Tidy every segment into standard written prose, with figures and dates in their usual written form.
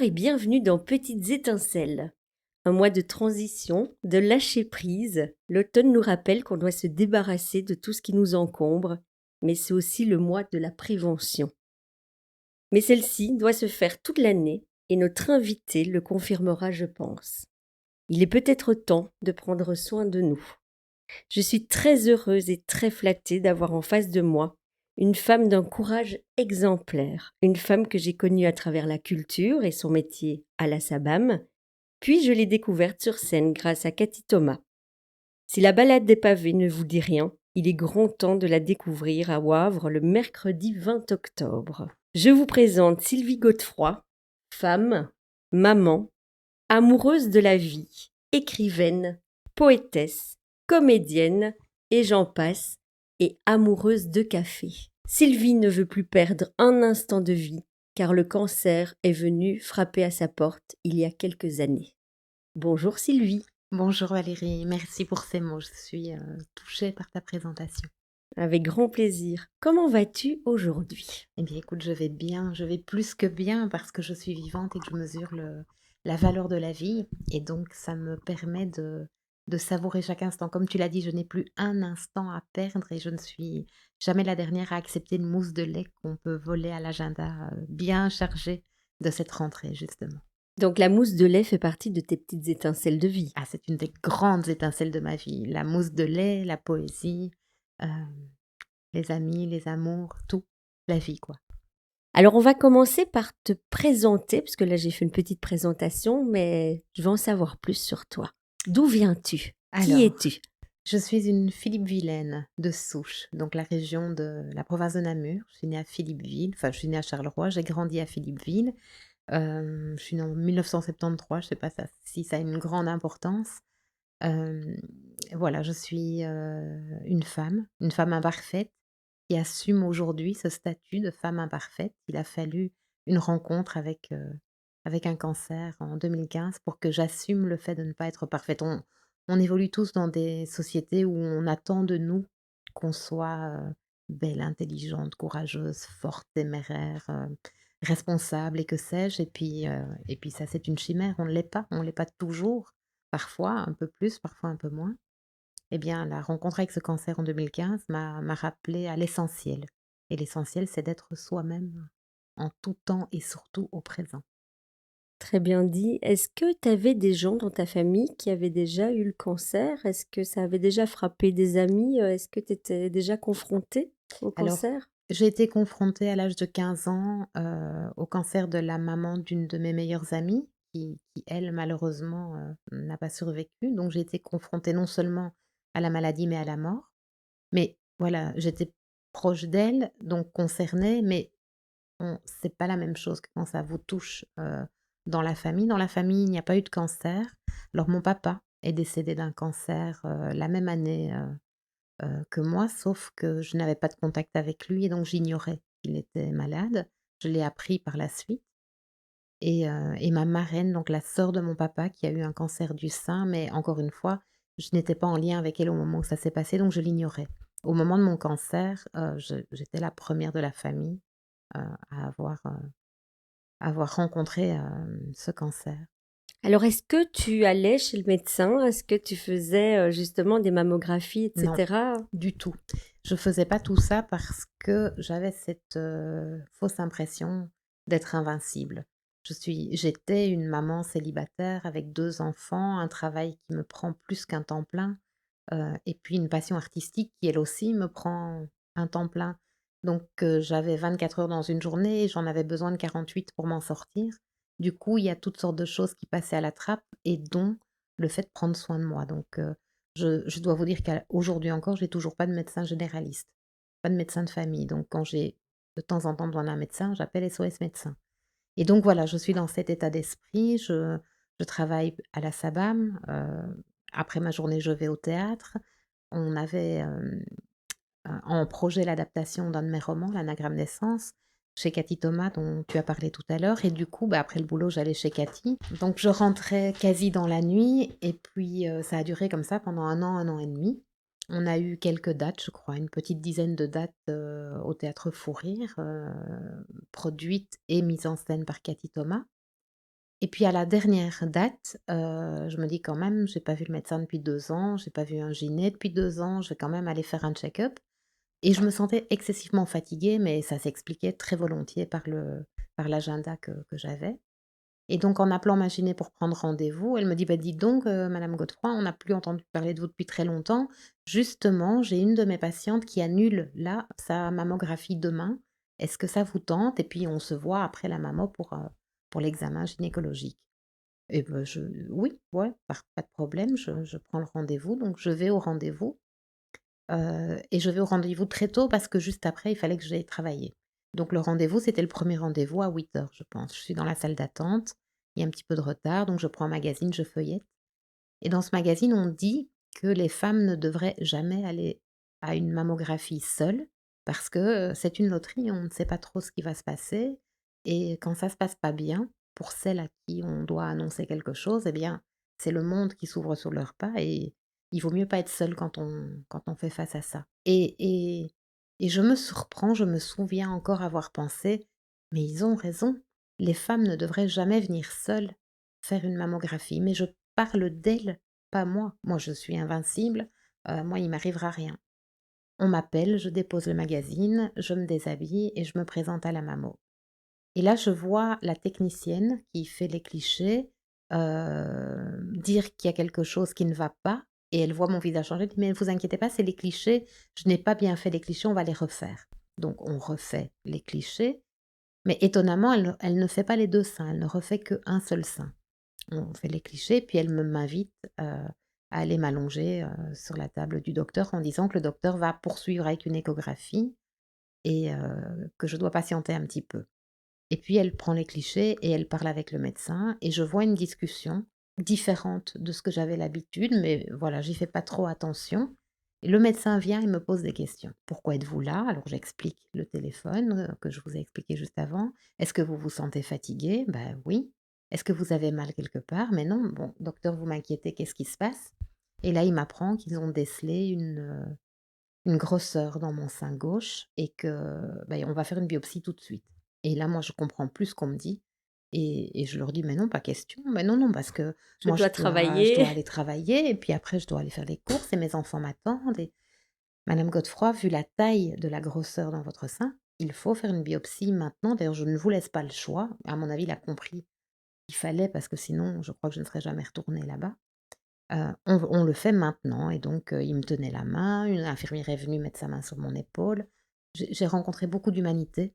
et bienvenue dans Petites étincelles. Un mois de transition, de lâcher prise. L'automne nous rappelle qu'on doit se débarrasser de tout ce qui nous encombre, mais c'est aussi le mois de la prévention. Mais celle-ci doit se faire toute l'année et notre invité le confirmera, je pense. Il est peut-être temps de prendre soin de nous. Je suis très heureuse et très flattée d'avoir en face de moi une femme d'un courage exemplaire, une femme que j'ai connue à travers la culture et son métier à la SABAM, puis je l'ai découverte sur scène grâce à Cathy Thomas. Si la balade des pavés ne vous dit rien, il est grand temps de la découvrir à Wavre le mercredi 20 octobre. Je vous présente Sylvie Godefroy, femme, maman, amoureuse de la vie, écrivaine, poétesse, comédienne, et j'en passe, et amoureuse de café. Sylvie ne veut plus perdre un instant de vie, car le cancer est venu frapper à sa porte il y a quelques années. Bonjour Sylvie. Bonjour Valérie, merci pour ces mots. Je suis touchée par ta présentation. Avec grand plaisir. Comment vas-tu aujourd'hui? Eh bien, écoute, je vais bien, je vais plus que bien parce que je suis vivante et que je mesure la valeur de la vie. Et donc, ça me permet de savourer chaque instant. Comme tu l'as dit, je n'ai plus un instant à perdre et je ne suis jamais la dernière à accepter une mousse de lait qu'on peut voler à l'agenda bien chargé de cette rentrée, justement. Donc la mousse de lait fait partie de tes petites étincelles de vie. Ah, c'est une des grandes étincelles de ma vie. La mousse de lait, la poésie. euh, Les amis, les amours, tout, la vie quoi. Alors on va commencer par te présenter, parce que là j'ai fait une petite présentation, mais je veux en savoir plus sur toi. D'où viens-tu? Qui Alors, es-tu? je suis une Philippevillenne de souche, donc la région de la province de Namur. Je suis née à Philippeville, enfin je suis née à Charleroi, j'ai grandi à Philippeville. Je suis née en 1973, je sais pas si ça a une grande importance. Hem, voilà, je suis, une femme imparfaite qui assume aujourd'hui ce statut de femme imparfaite. Il a fallu une rencontre avec un cancer en 2015 pour que j'assume le fait de ne pas être parfaite. On évolue tous dans des sociétés où on attend de nous qu'on soit, belle, intelligente, courageuse, forte, téméraire, responsable et que sais-je et puis ça, c'est une chimère, on ne l'est pas toujours, parfois un peu plus, parfois un peu moins. Eh bien, la rencontre avec ce cancer en 2015 m'a rappelé à l'essentiel et l'essentiel, c'est d'être soi-même en tout temps et surtout au présent. Très bien dit. Est-ce que tu avais des gens dans ta famille qui avaient déjà eu le cancer? Est-ce que ça avait déjà frappé des amis? Est-ce que tu étais déjà confrontée au Alors, cancer? j'ai été confrontée à l'âge de 15 ans, au cancer de la maman d'une de mes meilleures amies qui elle, malheureusement, n'a pas survécu. Donc j'ai été confrontée non seulement à la maladie, mais à la mort. Mais voilà, j'étais proche d'elle, donc concernée, mais c'est pas la même chose que quand ça vous touche, dans la famille. Dans la famille, il n'y a pas eu de cancer. Alors mon papa est décédé d'un cancer, la même année, que moi, sauf que je n'avais pas de contact avec lui et donc j'ignorais qu'il était malade. Je l'ai appris par la suite et ma marraine, donc la sœur de mon papa qui a eu un cancer du sein, mais encore une fois, je n'étais pas en lien avec elle au moment où ça s'est passé, donc je l'ignorais. Au moment de mon cancer, j'étais la première de la famille, à avoir rencontré, ce cancer. Alors, est-ce que tu allais chez le médecin? Est-ce que tu faisais justement des mammographies, Non, etc.? du tout. Je faisais pas tout ça parce que j'avais cette, fausse impression d'être invincible. J'étais une maman célibataire avec 2 enfants, un travail qui me prend plus qu'un temps plein, et puis une passion artistique qui elle aussi me prend un temps plein. Donc j'avais 24 heures dans une journée et j'en avais besoin de 48 pour m'en sortir. Du coup, il y a toutes sortes de choses qui passaient à la trappe et dont le fait de prendre soin de moi. Donc je dois vous dire qu'aujourd'hui encore, j'ai toujours pas de médecin généraliste, pas de médecin de famille. Donc quand j'ai de temps en temps besoin d'un médecin, j'appelle SOS médecin. Et donc voilà, je suis dans cet état d'esprit. Je travaille à la SABAM. Après ma journée, je vais au théâtre. On avait en projet l'adaptation d'un de mes romans, L'anagramme naissance, chez Cathy Thomas, dont tu as parlé tout à l'heure. Et du coup, bah, après le boulot, j'allais chez Cathy. Donc je rentrais quasi dans la nuit. Et puis ça a duré comme ça pendant un an et demi. On a eu quelques dates, je crois, une petite dizaine de dates au théâtre Fou Rire, produites et mises en scène par Cathy Thomas. Et puis à la dernière date, je me dis: «Quand même, j'ai pas vu le médecin depuis 2 ans, j'ai pas vu un gyné depuis 2 ans, je vais quand même aller faire un check-up». Et je me sentais excessivement fatiguée, mais ça s'expliquait très volontiers par l'agenda que j'avais. Et donc en appelant ma gyné pour prendre rendez-vous, elle me dit: «Bah, dites donc, madame Godefroy, on n'a plus entendu parler de vous depuis très longtemps. Justement, j'ai une de mes patientes qui annule là sa mammographie demain. Est-ce que ça vous tente? Et puis on se voit après la mammo pour l'examen gynécologique». Et ben je oui, ouais, pas de problème, je prends le rendez-vous, donc je vais au rendez-vous. Et je vais au rendez-vous très tôt parce que juste après, il fallait que j'aille travailler. Donc le rendez-vous, c'était le premier rendez-vous à 8 heures, je pense. Je suis dans la salle d'attente, il y a un petit peu de retard, donc je prends un magazine, je feuillette et dans ce magazine, on dit que les femmes ne devraient jamais aller à une mammographie seules parce que, c'est une loterie, on ne sait pas trop ce qui va se passer et quand ça se passe pas bien, pour celles à qui on doit annoncer quelque chose, eh bien, c'est le monde qui s'ouvre sur leurs pas et il vaut mieux pas être seul quand on fait face à ça. Et je me surprends, je me souviens encore avoir pensé: «Mais ils ont raison, les femmes ne devraient jamais venir seules faire une mammographie». Mais je parle d'elle, pas moi. Moi, je suis invincible, moi, il m'arrivera rien. On m'appelle, je dépose le magazine, je me déshabille et je me présente à la mammo. Et là, je vois la technicienne qui fait les clichés, dire qu'il y a quelque chose qui ne va pas et elle voit mon visage changer, elle dit: «Mais ne vous inquiétez pas, c'est les clichés, je n'ai pas bien fait les clichés, on va les refaire». Donc on refait les clichés, mais étonnamment, elle ne fait pas les 2 seins, elle ne refait qu'un seul sein. On fait les clichés, puis elle m'invite, à aller m'allonger, sur la table du docteur en disant que le docteur va poursuivre avec une échographie et que je dois patienter un petit peu. Et puis elle prend les clichés et elle parle avec le médecin et je vois une discussion différente de ce que j'avais l'habitude, mais voilà, j'y fais pas trop attention. Et le médecin vient et me pose des questions. «Pourquoi êtes-vous là?» Alors j'explique le téléphone, que je vous ai expliqué juste avant. «Est-ce que vous vous sentez fatigué?» «Ben oui». «Est-ce que vous avez mal quelque part?» «Mais non». «Bon, docteur, vous m'inquiétez, qu'est-ce qui se passe?» Et là, il m'apprend qu'ils ont décelé une grosseur dans mon sein gauche et que, ben, on va faire une biopsie tout de suite. Et là, moi, je comprends plus ce qu'on me dit et je leur dis: «Mais non, pas question. Mais non, non, parce que Je moi, dois je dois travailler. aller travailler et puis après je dois aller faire les courses et mes enfants m'attendent et madame Godefroy, vu la taille de la grosseur dans votre sein, il faut faire une biopsie maintenant. D'ailleurs, je ne vous laisse pas le choix». À mon avis, il a compris qu'il fallait parce que sinon, je crois que je ne serais jamais retournée là-bas. On le fait maintenant et donc il me tenait la main, une infirmière est venue mettre sa main sur mon épaule. J'ai rencontré beaucoup d'humanité.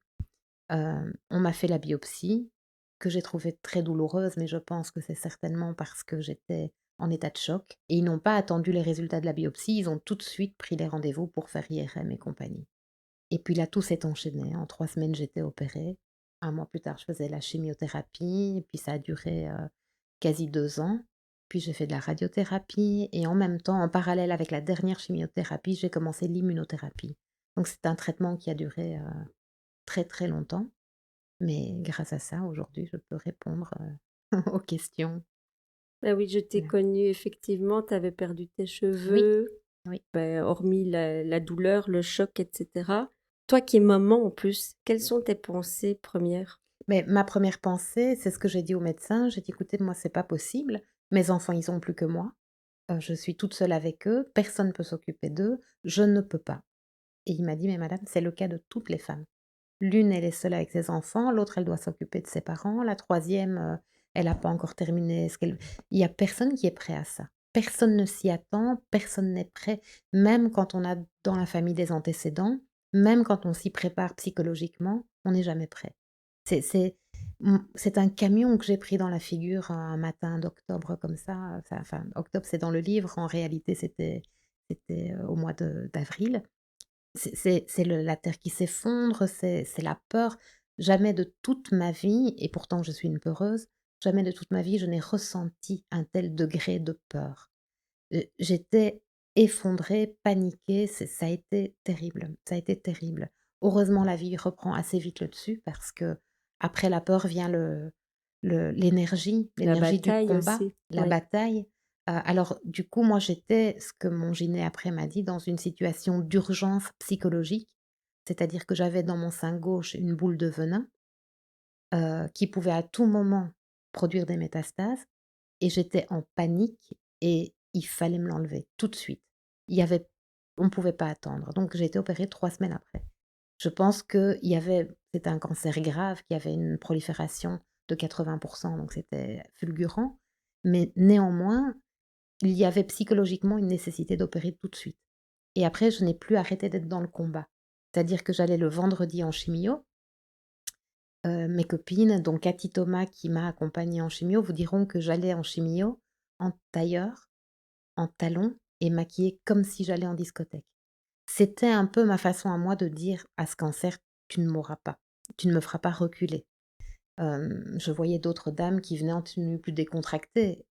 On m'a fait la biopsie que j'ai trouvée très douloureuse, mais je pense que c'est certainement parce que j'étais en état de choc et ils n'ont pas attendu les résultats de la biopsie, ils ont tout de suite pris les rendez-vous pour faire IRM et compagnie. Et puis là, tout s'est enchaîné. En 3 semaines, j'étais opérée. Un mois plus tard, je faisais la chimiothérapie et puis ça a duré, quasi 2 ans. Puis j'ai fait de la radiothérapie et en même temps, en parallèle avec la dernière chimiothérapie, j'ai commencé l'immunothérapie. Donc c'est un traitement qui a duré, très, très longtemps. Mais grâce à ça, aujourd'hui, je peux répondre, aux questions. Ah oui, je t'ai Voilà. connue effectivement, tu avais perdu tes Oui, cheveux, oui. hormis la douleur, le choc et cetera. Toi qui es maman en plus, quelles sont tes pensées premières? Mais ma première pensée, c'est ce que j'ai dit au médecin. J'ai dit: «Écoutez, moi, c'est pas possible. Mes enfants, ils ont plus que moi. Je suis toute seule avec eux, personne ne peut s'occuper d'eux, je ne peux pas». Et il m'a dit: «Mais madame, c'est le cas de toutes les femmes. L'une, elle est seule avec ses enfants, l'autre, elle doit s'occuper de ses parents, la troisième, elle n'a pas encore terminé ce qu'elle». Il y a personne qui est prêt à ça. Personne ne s'y attend, personne n'est prêt, même quand on a dans la famille des antécédents, même quand on s'y prépare psychologiquement, on n'est jamais prêt. C'est un camion que j'ai pris dans la figure un matin d'octobre comme ça, enfin octobre, c'est dans le livre, en réalité, c'était, au mois de d'avril. C'est le la terre qui s'effondre, c'est la peur. Jamais de toute ma vie, et pourtant je suis une peureuse, jamais de toute ma vie je n'ai ressenti un tel degré de peur. J'étais effondrée, paniquée, ça a été terrible, ça a été terrible. Heureusement, la vie reprend assez vite le dessus parce que après la peur vient La l'énergie du bataille combat, aussi, la oui. bataille. Alors du coup, moi, j'étais, ce que mon gyné après m'a dit, dans une situation d'urgence psychologique. C'est-à-dire que j'avais dans mon sein gauche une boule de venin, qui pouvait à tout moment produire des métastases et j'étais en panique et il fallait me l'enlever tout de suite. Il y avait on ne pouvait pas attendre, donc j'ai été opérée 3 semaines après. Je pense qu'il y avait c'était un cancer grave qui avait une prolifération de 80, donc c'était fulgurant, mais néanmoins, il y avait psychologiquement une nécessité d'opérer tout de suite. Et après, je n'ai plus arrêté d'être dans le combat. C'est-à-dire que j'allais le vendredi en chimio. Mes copines, dont Cathy Thomas qui m'a accompagnée en chimio, vous diront que j'allais en chimio en tailleur, en talons et maquillée comme si j'allais en discothèque. C'était un peu ma façon à moi de dire à ce cancer: «Tu ne mourras pas, tu ne me feras pas reculer». Je voyais d'autres dames qui venaient en tenue plus décontractée.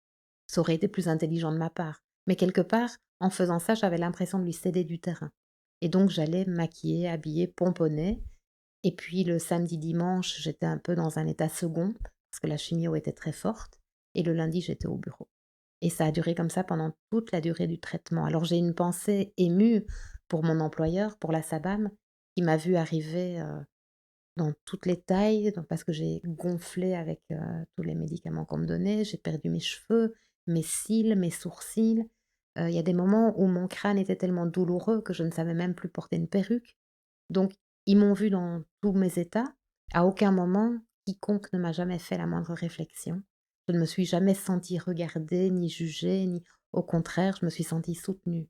Ça aurait été plus intelligent de ma part. Mais quelque part, en faisant ça, j'avais l'impression de lui céder du terrain. Et donc j'allais maquiller, habiller, pomponner. Et puis le samedi, dimanche, j'étais un peu dans un état second, parce que la chimio était très forte. Et le lundi, j'étais au bureau. Et ça a duré comme ça pendant toute la durée du traitement. Alors j'ai une pensée émue pour mon employeur, pour la SABAM, qui m'a vue arriver dans toutes les tailles, parce que j'ai gonflé avec tous les médicaments qu'on me donnait, j'ai perdu mes cheveux, mes cils, mes sourcils. Il y a des moments où mon crâne était tellement douloureux que je ne savais même plus porter une perruque. Donc, ils m'ont vu dans tous mes états. À aucun moment, quiconque ne m'a jamais fait la moindre réflexion. Je ne me suis jamais sentie regardée, ni jugée, ni au contraire, je me suis sentie soutenue.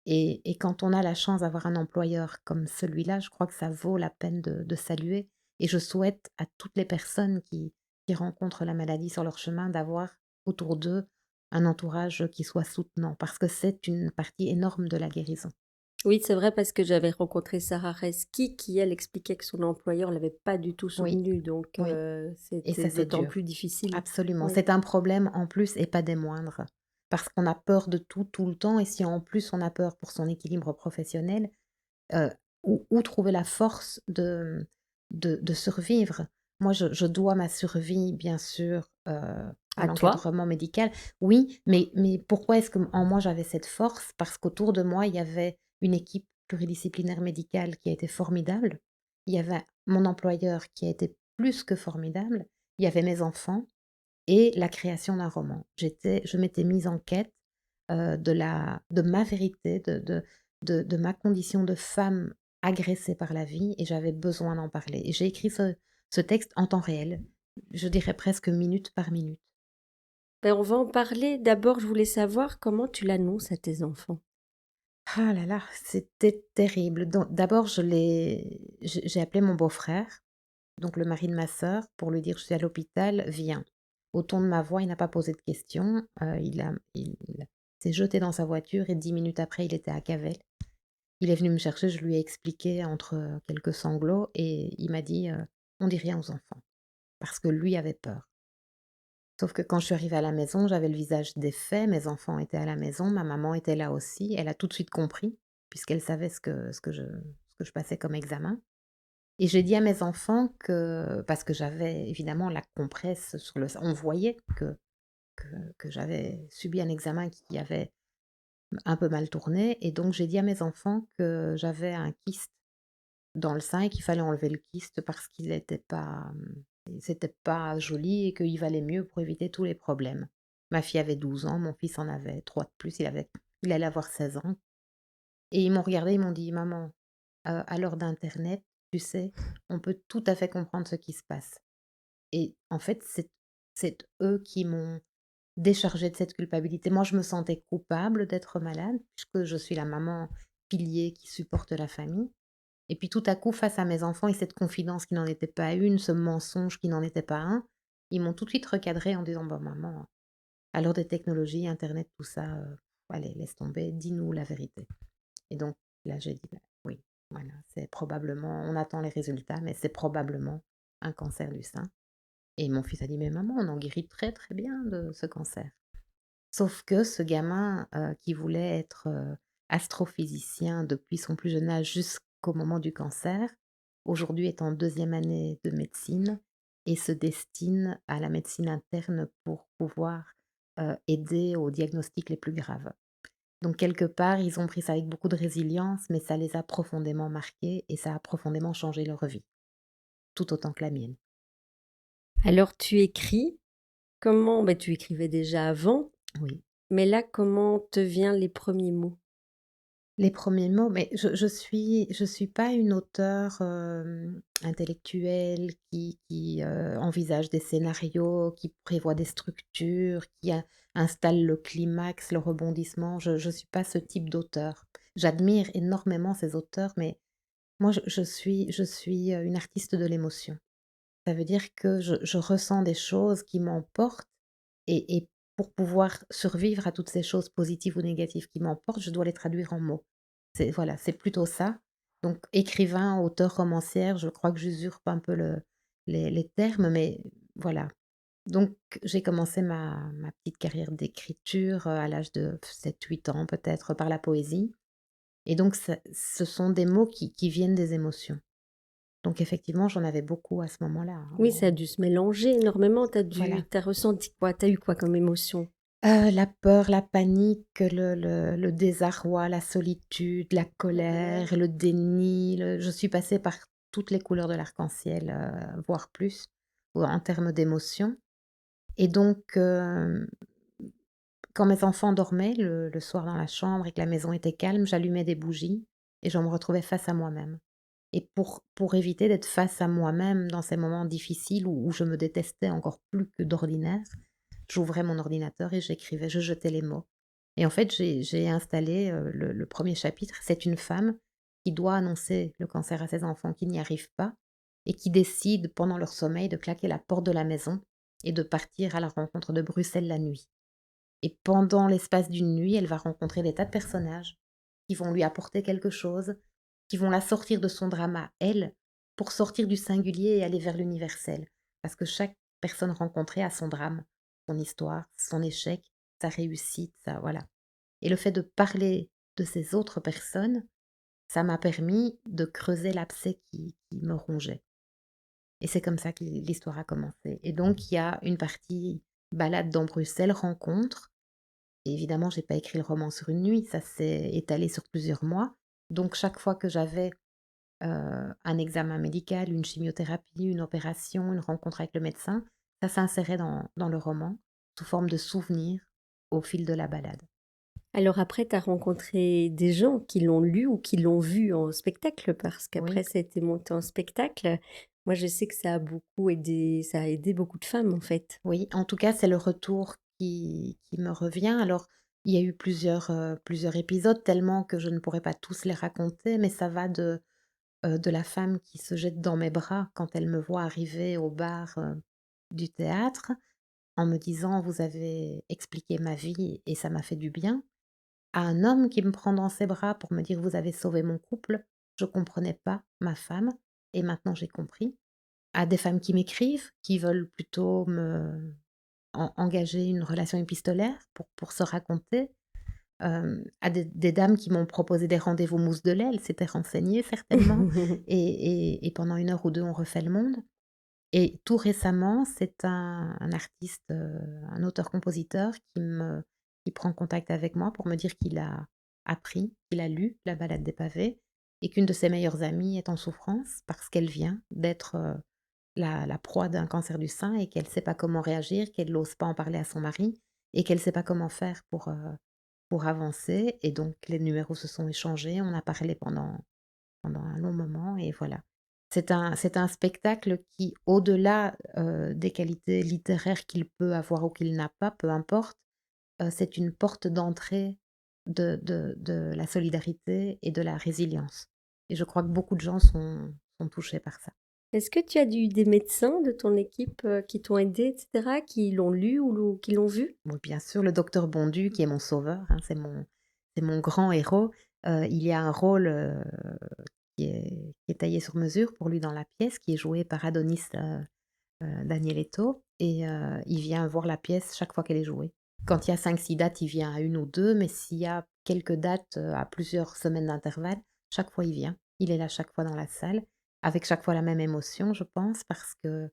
Et quand on a la chance d'avoir un employeur comme celui-là, je crois que ça vaut la peine de saluer et je souhaite à toutes les personnes qui rencontrent la maladie sur leur chemin d'avoir autour d'eux un entourage qui soit soutenant parce que c'est une partie énorme de la guérison. Oui, c'est vrai parce que j'avais rencontré Sarah Reski qui, elle, expliquait que son employeur l'avait pas du tout Oui, soutenue, donc oui, et c'était ça c'est d'autant dur. plus difficile. Absolument, Oui. c'est un problème en plus et pas des moindres. Parce qu'on a peur de tout, tout le temps et si en plus on a peur pour son équilibre professionnel, Heu, où trouver la force de survivre? Moi, je dois ma survie, bien sûr, à À toi? l'encadrement médical. Oui, mais pourquoi est-ce que en moi j'avais cette force? Parce qu'autour de moi, il y avait une équipe pluridisciplinaire médicale qui a été formidable. Il y avait mon employeur qui a été plus que formidable. Il y avait mes enfants et la création d'un roman. Je m'étais mise en quête, de ma vérité, de ma condition de femme agressée par la vie et j'avais besoin d'en parler et j'ai écrit ce texte en temps réel, je dirais presque minute par minute. Ben, on va en parler. D'abord, je voulais savoir comment tu l'annonces à tes enfants. Ah là là, c'était terrible. Donc d'abord j'ai appelé mon beau-frère, donc le mari de ma sœur, pour lui dire: «Je suis à l'hôpital, viens». Au ton de ma voix, il n'a pas posé de questions, il s'est jeté dans sa voiture et 10 minutes après, il était à Cavel. Il est venu me chercher, je lui ai expliqué entre, quelques sanglots et il m'a dit, «On dit rien aux enfants», parce que lui avait peur. Sauf que quand je suis arrivée à la maison, j'avais le visage défait, mes enfants étaient à la maison, ma maman était là aussi. Elle a tout de suite compris, puisqu'elle savait ce que je passais comme examen et j'ai dit à mes enfants que parce que j'avais évidemment la compresse sur le on voyait que j'avais subi un examen qui avait un peu mal tourné et donc j'ai dit à mes enfants que j'avais un kyste dans le sein et qu'il fallait enlever le kyste parce qu'il était pas, c'était pas joli et qu'il valait mieux pour éviter tous les problèmes. Ma fille avait 12 ans, mon fils en avait 3 de plus, il allait avoir 16 ans et ils m'ont regardée, ils m'ont dit: «Maman, à l'heure d'internet, tu sais, on peut tout à fait comprendre ce qui se passe» et en fait, c'est eux qui m'ont déchargée de cette culpabilité. Moi, je me sentais coupable d'être malade puisque je suis la maman pilier qui supporte la famille et puis tout à coup, face à mes enfants et cette confidence qui n'en était pas une, ce mensonge qui n'en était pas un, ils m'ont tout de suite recadré en disant: «Bah, maman, à l'heure des technologies, internet, tout ça, allez, laisse tomber, dis-nous la vérité» et donc là, j'ai dit: «Bah, oui, voilà, c'est probablement on attend les résultats, mais c'est probablement un cancer du sein» et mon fils a dit: «Mais maman, on en guérit très, très bien de ce cancer». Sauf que ce gamin, qui voulait être, astrophysicien depuis son plus jeune âge jusqu'au moment du cancer, aujourd'hui est en deuxième année de médecine et se destine à la médecine interne pour pouvoir, aider aux diagnostics les plus graves. Donc quelque part, ils ont pris ça avec beaucoup de résilience, mais ça les a profondément marqués et ça a profondément changé leur vie, tout autant que la mienne. Alors tu écris Comment tu écrivais déjà avant, Oui. mais là, comment te viennent les premiers mots? Les premiers mots, mais je suis pas une auteure, intellectuelle qui envisage des scénarios, qui prévoit des structures, qui installe le climax, le rebondissement. Je suis pas ce type d'auteur. J'admire énormément ces auteurs, mais moi je suis une artiste de l'émotion. Ça veut dire que je ressens des choses qui m'emportent et pour pouvoir survivre à toutes ces choses positives ou négatives qui m'emportent, je dois les traduire en mots. C'est voilà, c'est plutôt ça. Donc écrivain, auteur, romancière, je crois que j'usurpe un peu les termes, mais voilà. Donc j'ai commencé ma petite carrière d'écriture, à l'âge de 7 8 ans peut-être, par la poésie et donc ce sont des mots qui viennent des émotions. Donc effectivement, j'en avais beaucoup à ce moment-là, hein, Oui, ça a dû se mélanger énormément. voilà. Tu ressenti quoi? Tu as eu quoi comme émotion? La peur, la panique, le désarroi, la solitude, la colère, le déni, je suis passée par toutes les couleurs de l'arc-en-ciel, voire plus, ou en termes d'émotions et donc quand mes enfants dormaient le soir dans la chambre et que la maison était calme, j'allumais des bougies et je me retrouvais face à moi-même et pour éviter d'être face à moi-même dans ces moments difficiles où je me détestais encore plus que d'ordinaire, j'ouvrais mon ordinateur et j'écrivais, je jetais les mots. Et en fait, j'ai installé, le 1er chapitre, c'est une femme qui doit annoncer le cancer à ses enfants qui n'y arrivent pas et qui décide pendant leur sommeil de claquer la porte de la maison et de partir à la rencontre de Bruxelles la nuit. Et pendant l'espace d'une nuit, elle va rencontrer des tas de personnages qui vont lui apporter quelque chose, qui vont la sortir de son drama, elle, pour sortir du singulier et aller vers l'universel. Parce que chaque personne rencontrée a son drame, son histoire, son échec, sa réussite, ça voilà. Et le fait de parler de ces autres personnes, ça m'a permis de creuser l'abcès qui me rongeait. Et c'est comme ça que l'histoire a commencé. Et donc il y a une partie balade dans Bruxelles, rencontre, et évidemment, j'ai pas écrit le roman sur une nuit, ça s'est étalé sur plusieurs mois. Donc chaque fois que j'avais, un examen médical, une chimiothérapie, une opération, une rencontre avec le médecin, ça s'insérait dans le roman, sous forme de souvenirs au fil de la balade. Alors après, tu as rencontré des gens qui l'ont lu ou qui l'ont vu en spectacle, parce qu'après Oui, ça a été monté en spectacle. Moi, je sais que ça a beaucoup aidé, ça a aidé beaucoup de femmes en fait. oui, en tout cas, c'est le retour qui me revient. Alors, il y a eu plusieurs épisodes, tellement que je ne pourrais pas tous les raconter, mais ça va de la femme qui se jette dans mes bras quand elle me voit arriver au bar, du théâtre, en me disant: «Vous avez expliqué ma vie et ça m'a fait du bien», à un homme qui me prend dans ses bras pour me dire: «Vous avez sauvé mon couple, je comprenais pas ma femme et maintenant j'ai compris», à des femmes qui m'écrivent, qui veulent plutôt me engager une relation épistolaire pour se raconter, à des dames qui m'ont proposé des rendez-vous mousse de lait, elles s'étaient renseignées certainement et pendant 1 heure ou 2 on refait le monde. Et tout récemment, c'est un artiste, un auteur-compositeur qui prend contact avec moi pour me dire qu'il a appris, qu'il a lu La Balade des pavés et qu'une de ses meilleures amies est en souffrance parce qu'elle vient d'être, la proie d'un cancer du sein et qu'elle ne sait pas comment réagir, qu'elle n'ose pas en parler à son mari et qu'elle ne sait pas comment faire pour avancer et donc les numéros se sont échangés. On a parlé pendant un long moment et voilà. C'est un spectacle qui, au-delà, des qualités littéraires qu'il peut avoir ou qu'il n'a pas, peu importe, c'est une porte d'entrée de la solidarité et de la résilience et je crois que beaucoup de gens sont touchés par ça. Est-ce que tu as eu des médecins de ton équipe qui t'ont aidé, etc., qui l'ont lu ou qui l'ont vu? Oui, bien sûr, le docteur Bondu qui est mon sauveur, hein, c'est mon grand héros, il y a un rôle, qui est taillé sur mesure pour lui dans la pièce, qui est joué par Adonis, Danieletto et il vient voir la pièce chaque fois qu'elle est jouée. Quand il y a 5 6 dates, il vient à 1 ou 2, mais s'il y a quelques dates, à plusieurs semaines d'intervalle, chaque fois il vient. Il est là chaque fois dans la salle, avec chaque fois la même émotion, je pense, parce que,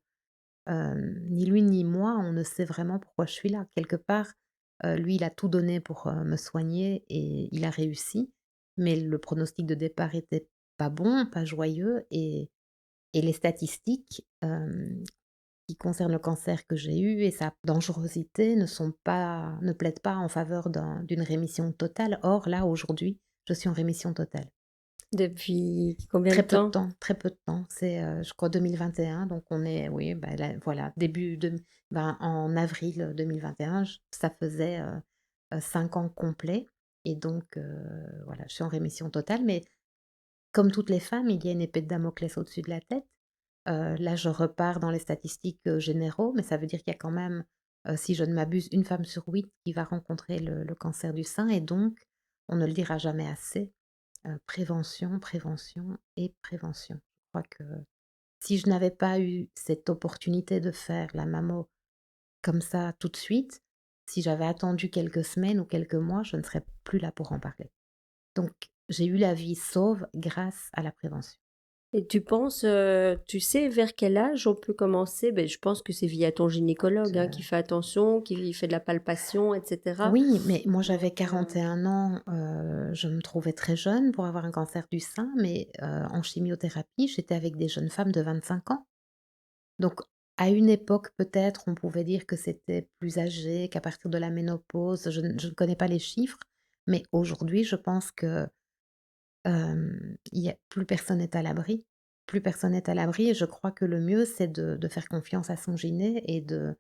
ni lui ni moi, on ne sait vraiment pourquoi je suis là. Quelque part, lui, il a tout donné pour, me soigner et il a réussi, mais le pronostic de départ était pas bon, pas joyeux et les statistiques, qui concerne le cancer que j'ai eu et sa dangerosité ne plaident pas en faveur d'une rémission totale. Or, là, aujourd'hui, je suis en rémission totale. Depuis combien de temps? Très peu de temps. C'est, je crois 2021, donc on est oui, bah, là, voilà, en avril 2021, ça faisait 5 ans complets et donc voilà, je suis en rémission totale. Mais comme toutes les femmes, il y a une épée de Damoclès au-dessus de la tête. Là, je repars dans les statistiques généraux, mais ça veut dire qu'il y a quand même, si je ne m'abuse, une femme sur 8 qui va rencontrer le cancer du sein et donc, on ne le dira jamais assez. Prévention, prévention et prévention. Je crois que si je n'avais pas eu cette opportunité de faire la mammo comme ça tout de suite, si j'avais attendu quelques semaines ou quelques mois, je ne serais plus là pour en parler. Donc j'ai eu la vie sauve grâce à la prévention. Et tu penses, tu sais vers quel âge on peut commencer? Ben, je pense que c'est via ton gynécologue, hein, qui fait attention, qui fait de la palpation, et cetera. Oui, mais moi j'avais 41 ans, je me trouvais très jeune pour avoir un cancer du sein, mais en chimiothérapie, j'étais avec des jeunes femmes de 25 ans. Donc, à une époque, peut-être, on pouvait dire que c'était plus âgé, qu'à partir de la ménopause, je ne connais pas les chiffres, mais aujourd'hui, je pense que, il y a plus personne n'est à l'abri. Plus personne n'est à l'abri et je crois que le mieux, c'est de faire confiance à son gyné et de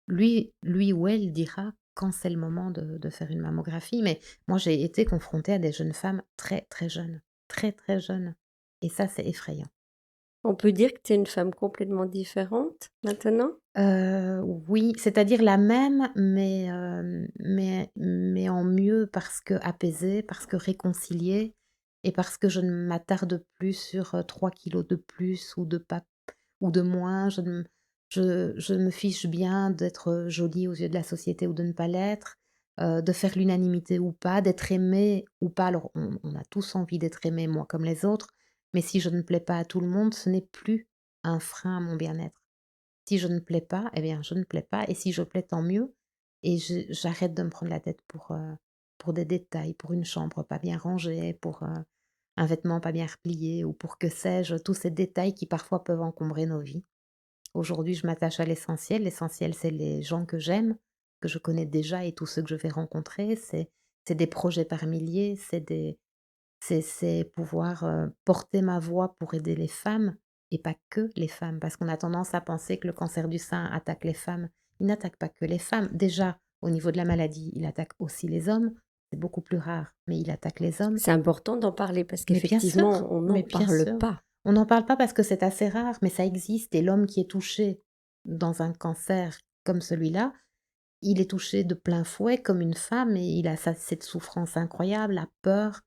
lui ou elle dira quand c'est le moment de faire une mammographie. Mais moi, j'ai été confrontée à des jeunes femmes très, très jeunes et ça, c'est effrayant. On peut dire que tu es une femme complètement différente maintenant? Oui, c'est-à-dire la même, mais mais en mieux parce que apaisée, parce que réconciliée et parce que je ne m'attarde plus sur, 3 kilogrammes de plus ou de pas ou de moins. Je me fiche bien d'être jolie aux yeux de la société ou de ne pas l'être, de faire l'unanimité ou pas, d'être aimée ou pas. Alors on a tous envie d'être aimés, moi comme les autres, mais si je ne plais pas à tout le monde, ce n'est plus un frein à mon bien-être. Si je ne plais pas, eh bien, je ne plais pas et si je plais, tant mieux et j'arrête de me prendre la tête pour des détails, pour une chambre pas bien rangée, pour, un vêtement pas bien replié ou pour que sais-je, tous ces détails qui parfois peuvent encombrer nos vies. Aujourd'hui, je m'attache à l'essentiel. L'essentiel, c'est les gens que j'aime, que je connais déjà et tous ceux que je vais rencontrer. C'est des projets par milliers, c'est pouvoir, porter ma voix pour aider les femmes et pas que les femmes. Parce qu'on a tendance à penser que le cancer du sein attaque les femmes. Il n'attaque pas que les femmes. Déjà, au niveau de la maladie, il attaque aussi les hommes. C'est beaucoup plus rare, mais il attaque les hommes. C'est important d'en parler parce Mais bien sûr, qu'effectivement, on n'en mais bien parle sûr. pas. On n'en parle pas parce que c'est assez rare, mais ça existe et l'homme qui est touché dans un cancer comme celui-là, il est touché de plein fouet comme une femme et il a cette souffrance incroyable, la peur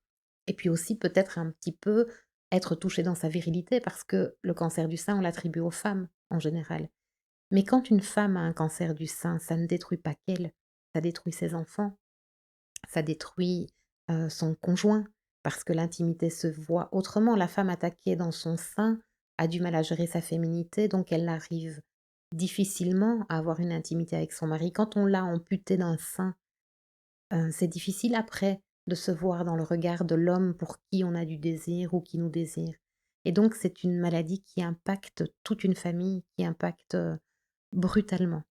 et puis aussi peut-être un petit peu être touché dans sa virilité parce que le cancer du sein, on l'attribue aux femmes en général. Mais quand une femme a un cancer du sein, ça ne détruit pas qu'elle, ça détruit ses enfants, ça détruit, son conjoint parce que l'intimité se voit autrement. La femme attaquée dans son sein a du mal à gérer sa féminité, donc elle arrive difficilement à avoir une intimité avec son mari. Quand on l'a amputé d'un sein, c'est difficile après de se voir dans le regard de l'homme pour qui on a du désir ou qui nous désire. Et donc c'est une maladie qui impacte toute une famille, qui impacte, brutalement.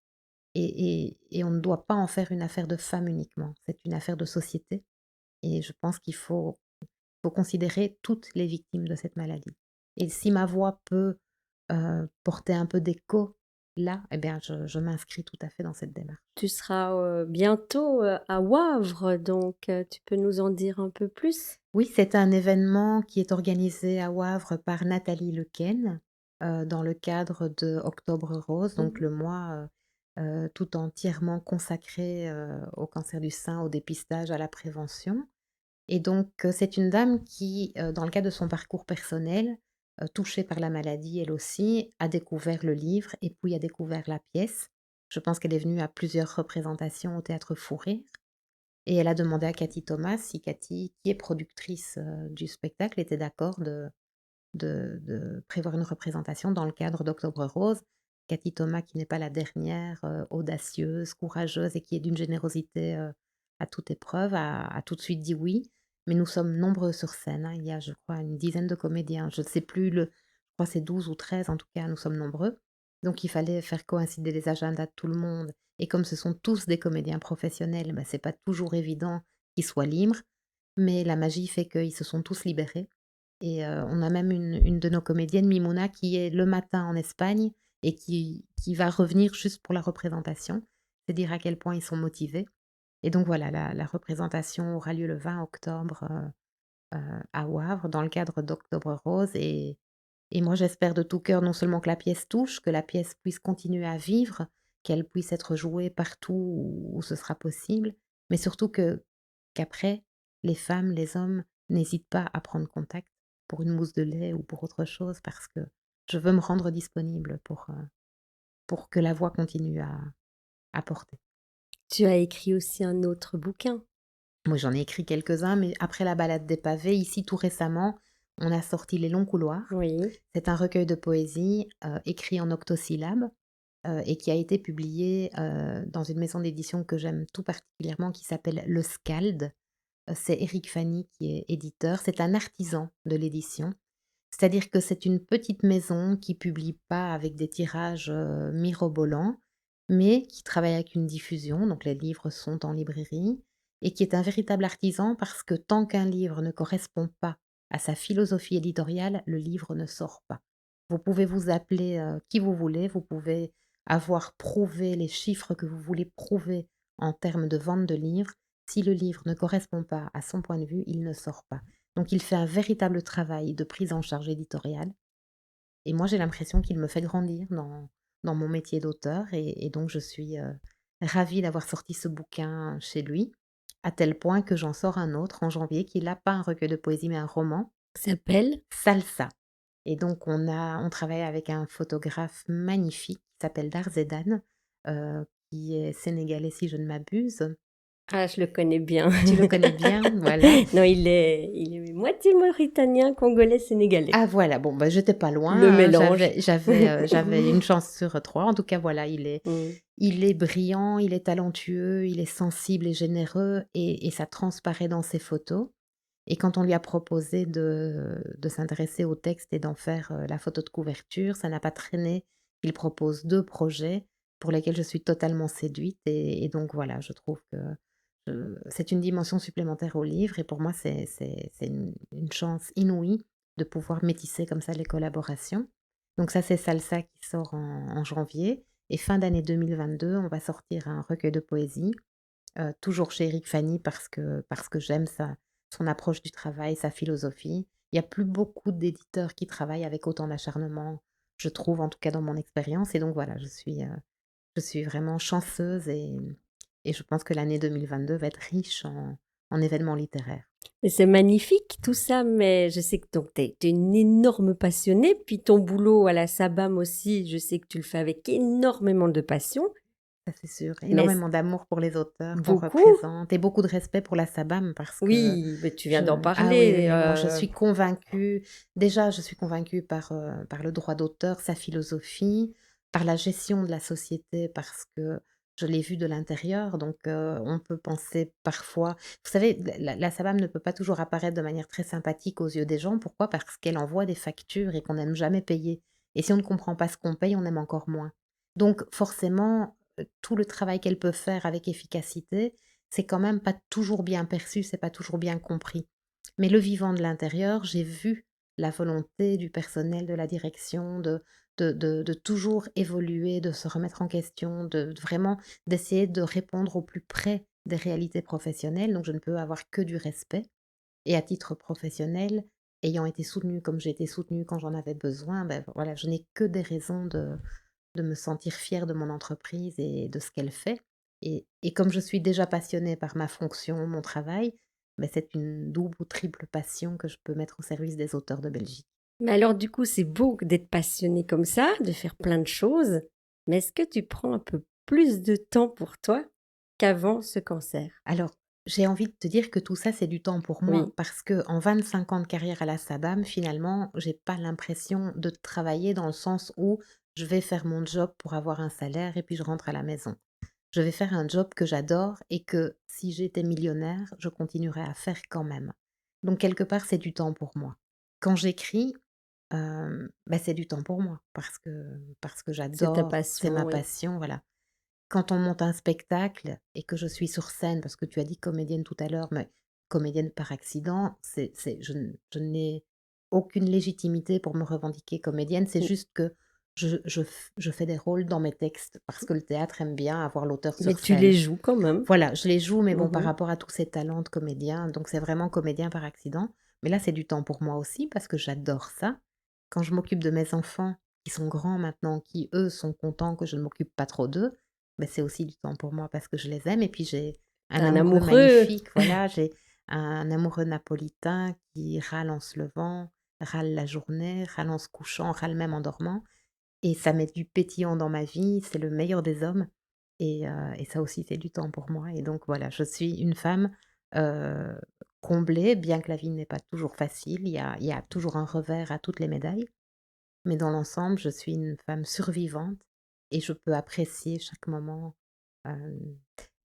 Et on ne doit pas en faire une affaire de femme uniquement, c'est une affaire de société et je pense qu'il faut considérer toutes les victimes de cette maladie. Et si ma voix peut, porter un peu d'écho là, eh bien je m'inscris tout à fait dans cette démarche. Tu seras, bientôt, à Wavre, donc tu peux nous en dire un peu plus? Oui, c'est un événement qui est organisé à Wavre par Nathalie Lequesne, dans le cadre de Octobre Rose, donc Mmh. le mois, tout entièrement consacré, au cancer du sein, au dépistage, à la prévention. Et donc, c'est une dame qui, dans le cadre de son parcours personnel, touchée par la maladie elle aussi, a découvert le livre et puis a découvert la pièce. Je pense qu'elle est venue à plusieurs représentations au théâtre Fou Rire et elle a demandé à Cathy Thomas si Cathy, qui est productrice, du spectacle, était d'accord de prévoir une représentation dans le cadre d'Octobre Rose. Cathy Thomas qui n'est pas la dernière, audacieuse, courageuse et qui est d'une générosité, à toute épreuve, a tout de suite dit oui. Mais nous sommes nombreux sur scène, hein. Il y a, je crois, une dizaine de comédiens. Je ne sais plus je crois que c'est 12 ou 13 en tout cas, nous sommes nombreux. Donc il fallait faire coïncider les agendas de tout le monde et comme ce sont tous des comédiens professionnels, bah, c'est pas toujours évident qu'ils soient libres, mais la magie fait qu'ils se sont tous libérés et on a même une de nos comédiennes, Mimouna, qui est le matin en Espagne et qui va revenir juste pour la représentation. C'est dire à quel point ils sont motivés et donc voilà, la représentation aura lieu le 20 octobre, à Wavre dans le cadre d'Octobre Rose et moi j'espère de tout cœur non seulement que la pièce touche, que la pièce puisse continuer à vivre, qu'elle puisse être jouée partout où ce sera possible, mais surtout qu'après, les femmes, les hommes n'hésitent pas à prendre contact pour une mousse de lait ou pour autre chose parce que je veux me rendre disponible pour que la voix continue à porter. Tu as écrit aussi un autre bouquin. Moi, j'en ai écrit quelques-uns, mais après La balade des pavés, ici, tout récemment, on a sorti Les longs couloirs. Oui. C'est un recueil de poésie, écrit en octosyllabes, et qui a été publié, dans une maison d'édition que j'aime tout particulièrement qui s'appelle Le Scald. C'est Éric Fanny qui est éditeur. C'est un artisan de l'édition. C'est-à-dire que c'est une petite maison qui publie pas avec des tirages, mirobolants, mais qui travaille avec une diffusion, donc les livres sont en librairie et qui est un véritable artisan parce que tant qu'un livre ne correspond pas à sa philosophie éditoriale, le livre ne sort pas. Vous pouvez vous appeler, qui vous voulez, vous pouvez avoir prouvé les chiffres que vous voulez prouver en termes de vente de livres. Si le livre ne correspond pas à son point de vue, il ne sort pas. Donc il fait un véritable travail de prise en charge éditoriale et moi j'ai l'impression qu'il me fait grandir dans mon métier d'auteur et donc je suis, ravie d'avoir sorti ce bouquin chez lui, à tel point que j'en sors un autre en janvier qui là, pas un recueil de poésie mais un roman, S'appelle? Salsa et donc on travaille avec un photographe magnifique qui s'appelle Darzedane, qui est sénégalais si je ne m'abuse. Ah, je le connais bien. Tu le connais bien? Voilà. Non, il est moitié mauritanien, congolais, sénégalais. Ah voilà, bon, bah, j'étais pas loin, Le hein, mélange. j'avais une chance sur 3. En tout cas, voilà, Mmh. il est brillant, il est talentueux, il est sensible et généreux et ça transparaît dans ses photos et quand on lui a proposé de s'intéresser au texte et d'en faire, la photo de couverture, ça n'a pas traîné. Il propose 2 projets pour lesquels je suis totalement séduite et donc voilà, je trouve que, c'est une dimension supplémentaire au livre et pour moi, c'est une chance inouïe de pouvoir métisser comme ça les collaborations. Donc ça, c'est Salsa qui sort en janvier et fin d'année 2022, on va sortir un recueil de poésie, toujours chez Éric Fanny parce que j'aime son approche du travail, sa philosophie. Il y a plus beaucoup d'éditeurs qui travaillent avec autant d'acharnement, je trouve, en tout cas dans mon expérience et donc voilà, je suis vraiment chanceuse et je pense que l'année 2022 va être riche en événements littéraires. Mais c'est magnifique tout ça, mais je sais que donc tu es une énorme passionnée, puis ton boulot à la SABAM aussi, je sais que tu le fais avec énormément de passion, Ça, c'est sûr. mais Énormément d'amour pour les auteurs qu'on beaucoup? représente et beaucoup de respect pour la SABAM parce que Oui, mais tu viens je d'en ah oui, parler, oui, moi je suis convaincue déjà je suis convaincue par le droit d'auteur, sa philosophie, par la gestion de la société parce que je l'ai vu de l'intérieur donc on peut penser parfois vous savez, la SABAM ne peut pas toujours apparaître de manière très sympathique aux yeux des gens. Pourquoi? Parce qu'elle envoie des factures et qu'on n'aime jamais payer et si on ne comprend pas ce qu'on paye, on aime encore moins. Donc forcément, tout le travail qu'elle peut faire avec efficacité, c'est quand même pas toujours bien perçu, c'est pas toujours bien compris. Mais le vivant de l'intérieur, j'ai vu la volonté du personnel, de la direction, de toujours évoluer, de se remettre en question, de vraiment d'essayer de répondre au plus près des réalités professionnelles. Donc je ne peux avoir que du respect. Et à titre professionnel, ayant été soutenue comme j'ai été soutenue quand j'en avais besoin, ben voilà, je n'ai que des raisons de me sentir fière de mon entreprise et de ce qu'elle fait et comme je suis déjà passionnée par ma fonction, mon travail, mais c'est une double ou triple passion que je peux mettre au service des auteurs de Belgique. mais alors du coup, c'est beau d'être passionné comme ça, de faire plein de choses, mais est-ce que tu prends un peu plus de temps pour toi qu'avant ce cancer? Alors, j'ai envie de te dire que tout ça, c'est du temps pour moi Oui. parce qu'en 25 ans de carrière à la SABAM, finalement, j'ai pas l'impression de travailler dans le sens où je vais faire mon job pour avoir un salaire et puis je rentre à la maison. Je vais faire un job que j'adore et que si j'étais millionnaire, je continuerais à faire quand même. Donc quelque part, c'est du temps pour moi. Quand j'écris, c'est du temps pour moi parce que C'est ta j'adore, c'est passion, ma oui. passion, voilà. Quand on monte un spectacle et que je suis sur scène, parce que tu as dit comédienne tout à l'heure, mais comédienne par accident, je n'ai aucune légitimité pour me revendiquer comédienne. C'est Mmh, juste que je fais des rôles dans mes textes parce que le théâtre aime bien avoir l'auteur mais sur tu les scène. joues quand même? Voilà, je les joue, mais bon, par Mmh. rapport à tous ces talents de comédien, donc c'est vraiment comédien par accident. Mais là, c'est du temps pour moi aussi parce que j'adore ça. Quand je m'occupe de mes enfants, qui sont grands maintenant, qui eux sont contents que je ne m'occupe pas trop d'eux, c'est aussi du temps pour moi parce que je les aime. Et puis j'ai Tu un un amoureux amoureux? magnifique, voilà, j'ai un amoureux napolitain qui râle en se levant, râle la journée, râle en se couchant, râle même en dormant. Et ça met du pétillant dans ma vie, c'est le meilleur des hommes et ça aussi, c'est du temps pour moi et donc voilà, je suis une femme, heu, comblée, bien que la vie n'est pas toujours facile, il y a toujours un revers à toutes les médailles, mais dans l'ensemble, je suis une femme survivante et je peux apprécier chaque moment. Hem,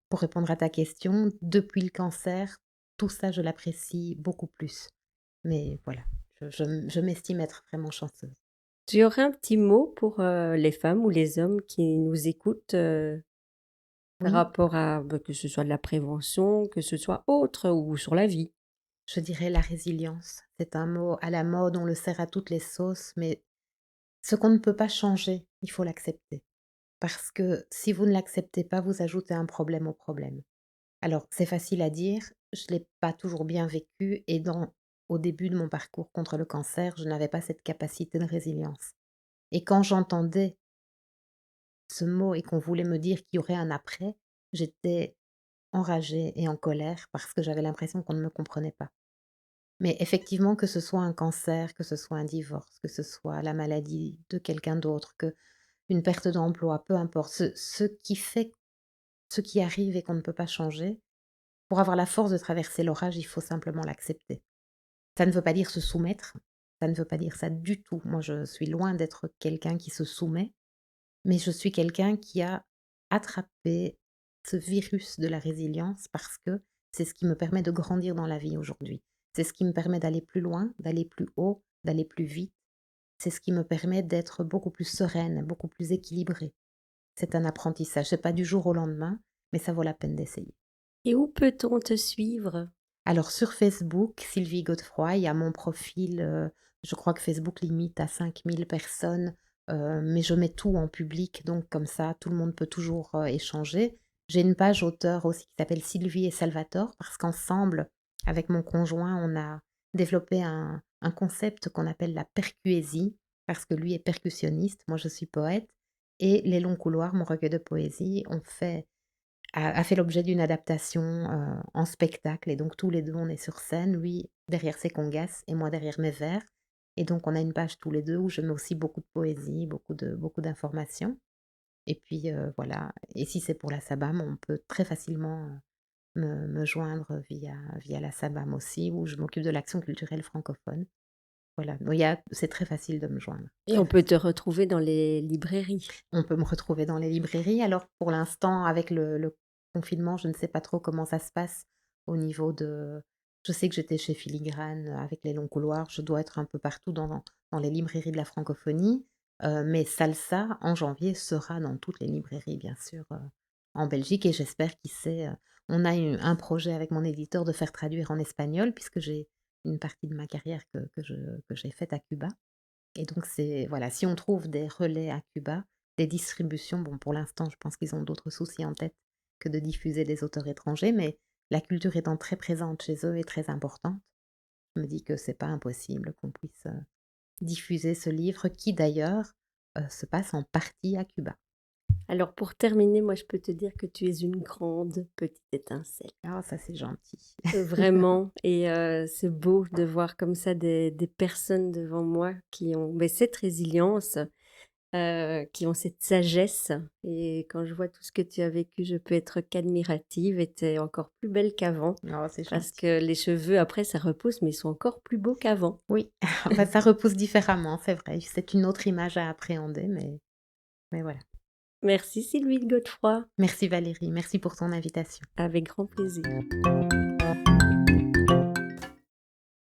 pour répondre à ta question, depuis le cancer, tout ça, je l'apprécie beaucoup plus, mais voilà, je m'estime être vraiment chanceuse. Tu aurais un petit mot pour, les femmes ou les hommes qui nous écoutent, par Oui. rapport à, que ce soit de la prévention, que ce soit autre ou sur la vie? Je dirais la résilience. C'est un mot à la mode, on le sert à toutes les sauces, mais ce qu'on ne peut pas changer, il faut l'accepter. Parce que si vous ne l'acceptez pas, vous ajoutez un problème au problème. Alors, c'est facile à dire, je ne l'ai pas toujours bien vécu et au début de mon parcours contre le cancer, je n'avais pas cette capacité de résilience. Et quand j'entendais ce mot et qu'on voulait me dire qu'il y aurait un après, j'étais enragée et en colère parce que j'avais l'impression qu'on ne me comprenait pas. Mais effectivement, que ce soit un cancer, que ce soit un divorce, que ce soit la maladie de quelqu'un d'autre, que une perte d'emploi, peu importe, ce qui arrive et qu'on ne peut pas changer, pour avoir la force de traverser l'orage, il faut simplement l'accepter. Ça ne veut pas dire se soumettre, ça ne veut pas dire ça du tout. Moi, je suis loin d'être quelqu'un qui se soumet, mais je suis quelqu'un qui a attrapé ce virus de la résilience parce que c'est ce qui me permet de grandir dans la vie aujourd'hui. C'est ce qui me permet d'aller plus loin, d'aller plus haut, d'aller plus vite. C'est ce qui me permet d'être beaucoup plus sereine, beaucoup plus équilibrée. C'est un apprentissage. C'est pas du jour au lendemain, mais ça vaut la peine d'essayer. Et où peut-on te suivre? Alors sur Facebook, Sylvie Godefroy, il y a mon profil, je crois que Facebook limite à 5 000 personnes, mais je mets tout en public, donc comme ça, tout le monde peut toujours, échanger. J'ai une page auteur aussi qui s'appelle Sylvie et Salvatore parce qu'ensemble, avec mon conjoint, on a développé un concept qu'on appelle la percuésie, parce que lui est percussionniste, moi je suis poète et Les Longs Couloirs, mon recueil de poésie, a fait l'objet d'une adaptation, en spectacle et donc tous les 2 on est sur scène, lui derrière ses congas et moi derrière mes vers et donc on a une page tous les 2 où je mets aussi beaucoup de poésie, beaucoup d'informations et puis, voilà et si c'est pour la SABAM, on peut très facilement, me joindre via la SABAM aussi où je m'occupe de l'action culturelle francophone. Voilà, donc c'est très facile de me joindre, Et très on peut facile. te retrouver dans les librairies. On peut me retrouver dans les librairies. Alors pour l'instant, avec le confinement, je ne sais pas trop comment ça se passe au niveau de je sais que j'étais chez Filigrane, avec Les Longs Couloirs, je dois être un peu partout dans les librairies de la francophonie, mais Salsa, en janvier, sera dans toutes les librairies, bien sûr, en Belgique et j'espère, qui sait, on a eu un projet avec mon éditeur de faire traduire en espagnol puisque j'ai une partie de ma carrière que j'ai faite à Cuba et donc c'est voilà, si on trouve des relais à Cuba, des distributions, bon pour l'instant je pense qu'ils ont d'autres soucis en tête que de diffuser des auteurs étrangers, mais la culture étant très présente chez eux et très importante, je me dis que c'est pas impossible qu'on puisse, diffuser ce livre qui d'ailleurs, se passe en partie à Cuba. Alors pour terminer, moi je peux te dire que tu es une grande petite étincelle. Ah ça c'est gentil. Vraiment et c'est beau de voir comme ça des personnes devant moi qui ont, cette résilience, qui ont cette sagesse et quand je vois tout ce que tu as vécu, je peux être qu'admirative et tu es encore plus belle qu'avant Oh c'est parce gentil. que les cheveux après ça repousse, mais ils sont encore plus beaux qu'avant. Oui, enfin ça repousse différemment, c'est vrai, c'est une autre image à appréhender, mais voilà. Merci Sylvie de Godefroy, Merci Valérie, merci pour ton invitation. avec grand plaisir.